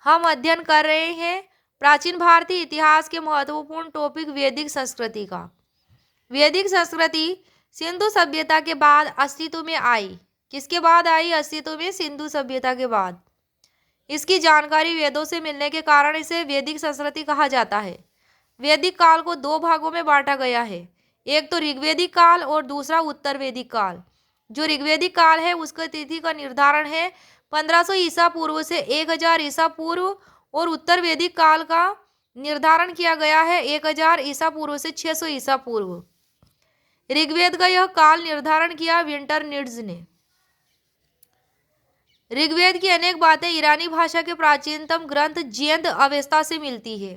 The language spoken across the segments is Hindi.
हम अध्ययन कर रहे हैं प्राचीन भारतीय इतिहास के महत्वपूर्ण टॉपिक वैदिक संस्कृति का। वैदिक संस्कृति सिंधु सभ्यता के बाद अस्तित्व में आई। किसके बाद आई अस्तित्व में? सिंधु सभ्यता के बाद। इसकी जानकारी वेदों से मिलने के कारण इसे वैदिक संस्कृति कहा जाता है। वैदिक काल को दो भागों में बांटा गया है, एक तो ऋग्वेदिक काल और दूसरा उत्तर वैदिक काल। जो ऋग्वेदिक काल है उसका तिथि का निर्धारण है 1500 ईसा पूर्व से 1000 ईसा पूर्व, और उत्तर वैदिक काल का निर्धारण किया गया है 1000 ईसा पूर्व से 600 ईसा पूर्व। ऋग्वेद का यह काल निर्धारण किया विंटरनिड्स ने। ऋग्वेद की अनेक बातें ईरानी भाषा के प्राचीनतम ग्रंथ जयंत अवेस्ता से मिलती है।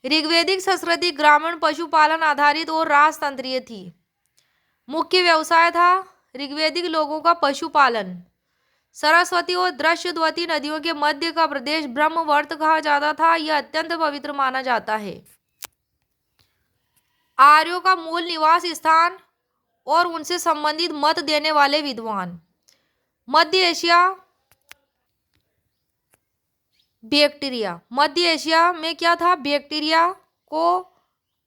ऋग्वेदिक संस्कृति ग्रामीण पशुपालन आधारित और राजतंत्रीय थी। मुख्य व्यवसाय था ऋग्वेदिक लोगों का पशुपालन। सरस्वती और दृश्यद्वती नदियों के मध्य का प्रदेश ब्रह्मवर्त कहा जाता था। यह अत्यंत पवित्र माना जाता है। आर्यों का मूल निवास स्थान और उनसे संबंधित मत देने वाले विद्वान। मध्य एशिया बैक्टीरिया। मध्य एशिया में क्या था? बैक्टीरिया को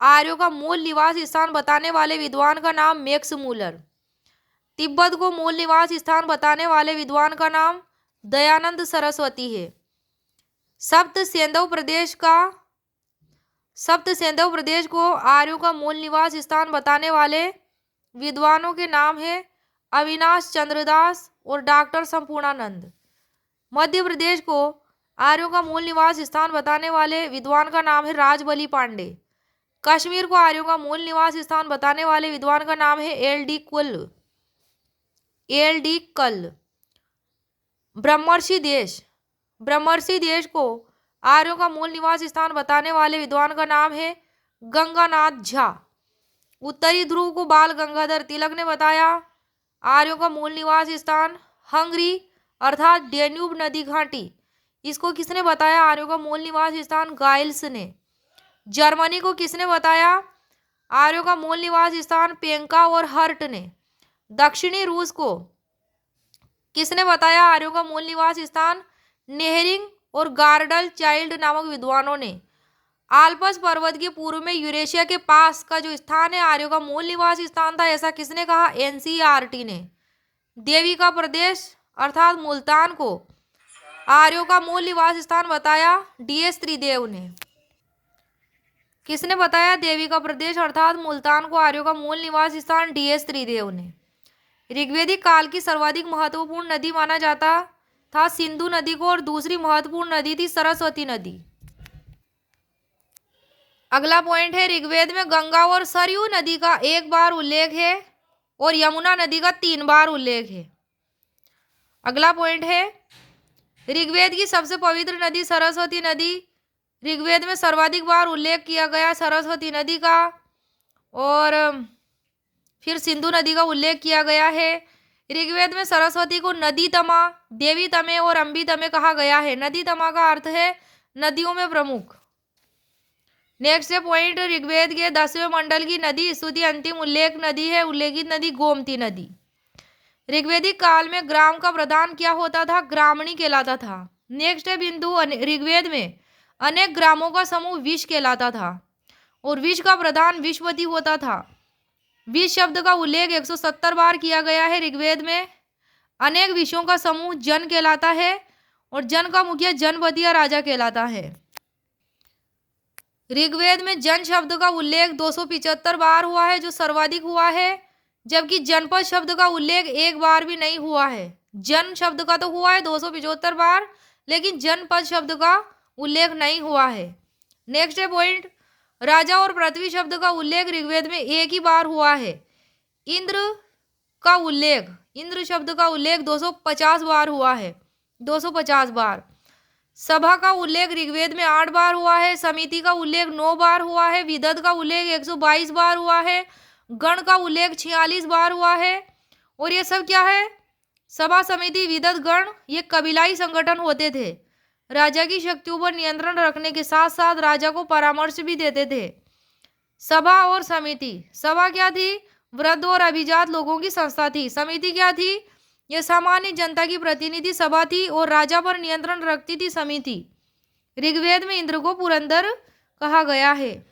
आर्यों का मूल निवास स्थान बताने वाले विद्वान का नाम मैक्स मूलर। तिब्बत को मूल निवास स्थान बताने वाले विद्वान का नाम दयानंद सरस्वती है। सप्त सेंधव प्रदेश को आर्यों का मूल निवास स्थान बताने वाले विद्वानों के नाम है अविनाश चंद्र दास और डॉक्टर संपूर्णानंद। मध्य प्रदेश को आर्यों का मूल निवास स्थान बताने वाले विद्वान का नाम है राजबली पांडे। कश्मीर को आर्यों का मूल निवास स्थान बताने वाले विद्वान का नाम है एल डी कल। ब्रह्मर्षि देश को आर्यों का मूल निवास स्थान बताने वाले विद्वान का नाम है गंगानाथ झा। उत्तरी ध्रुव को बाल गंगाधर तिलक ने बताया। आर्यों का मूल निवास स्थान हंगरी अर्थात डेन्यूब नदी घाटी। इसको किसने बताया? आर्यों का मूल निवास स्थान गाइल्स ने। जर्मनी को किसने बताया? आर्यों का मूल निवास स्थान पेंका और हर्ट ने। दक्षिणी रूस को किसने बताया? आर्यों का मूल निवास स्थान नेहरिंग और गार्डल चाइल्ड नामक विद्वानों ने। आल्पस पर्वत के पूर्व में यूरेशिया के पास का जो स्थान है आर्यों का मूल निवास स्थान था, ऐसा किसने कहा? एनसीईआरटी ने। देवी का प्रदेश अर्थात मुल्तान को आर्यों का मूल निवास स्थान बताया डीएस त्रिदेव ने। किसने बताया? देवी का प्रदेश अर्थात मुल्तान को आर्यों का मूल निवास स्थान डीएस त्रिदेव ने। ऋग्वेदिक काल की सर्वाधिक महत्वपूर्ण नदी माना जाता था सिंधु नदी को, और दूसरी महत्वपूर्ण नदी थी सरस्वती नदी। अगला पॉइंट है ऋग्वेद में गंगा और सरयू नदी का 1 बार उल्लेख है और यमुना नदी का 3 बार उल्लेख है। अगला पॉइंट है ऋग्वेद की सबसे पवित्र नदी सरस्वती नदी। ऋग्वेद में सर्वाधिक बार उल्लेख किया गया सरस्वती नदी का, और फिर सिंधु नदी का उल्लेख किया गया है। ऋग्वेद में सरस्वती को नदी तमा, देवी तमे और अंबी तमे कहा गया है। नदी तमा का अर्थ है नदियों में प्रमुख। नेक्स्ट है पॉइंट ऋग्वेद के 10वें मंडल की नदी स्तुति अंतिम उल्लेख नदी है। उल्लेखित नदी गोमती नदी। ऋग्वेदिक काल में ग्राम का प्रधान क्या होता था? ग्रामणी कहलाता था। नेक्स्ट है बिंदु ऋग्वेद में अनेक ग्रामों का समूह विश कहलाता था, और विश का प्रधान विश्ववती होता था। विश शब्द का उल्लेख 170 बार किया गया है ऋग्वेद में। अनेक विषयों का समूह जन कहलाता है, और जन का मुखिया जनपद या राजा कहलाता है। ऋग्वेद में जन शब्द का उल्लेख 275 बार हुआ है, जो सर्वाधिक हुआ है, जबकि जनपद शब्द का उल्लेख 1 बार भी नहीं हुआ है। जन शब्द का तो हुआ है 275 बार, लेकिन जनपद शब्द का उल्लेख नहीं हुआ है। नेक्स्ट है पॉइंट राजा और पृथ्वी शब्द का उल्लेख ऋग्वेद में 1 ही बार हुआ है। इंद्र शब्द का उल्लेख 250 बार हुआ है, 250 बार। सभा का उल्लेख ऋग्वेद में 8 बार हुआ है। समिति का उल्लेख 9 बार हुआ है। विदत का उल्लेख 122 बार हुआ है। गण का उल्लेख 46 बार हुआ है। और ये सब क्या है? सभा, समिति, विदत, गण ये कबीलाई संगठन होते थे। राजा की शक्तियों पर नियंत्रण रखने के साथ साथ राजा को परामर्श भी देते थे। सभा और समिति। सभा क्या थी? वृद्ध और अभिजात लोगों की संस्था थी। समिति क्या थी? यह सामान्य जनता की प्रतिनिधि सभा थी और राजा पर नियंत्रण रखती थी समिति। ऋग्वेद में इंद्र को पुरंदर कहा गया है।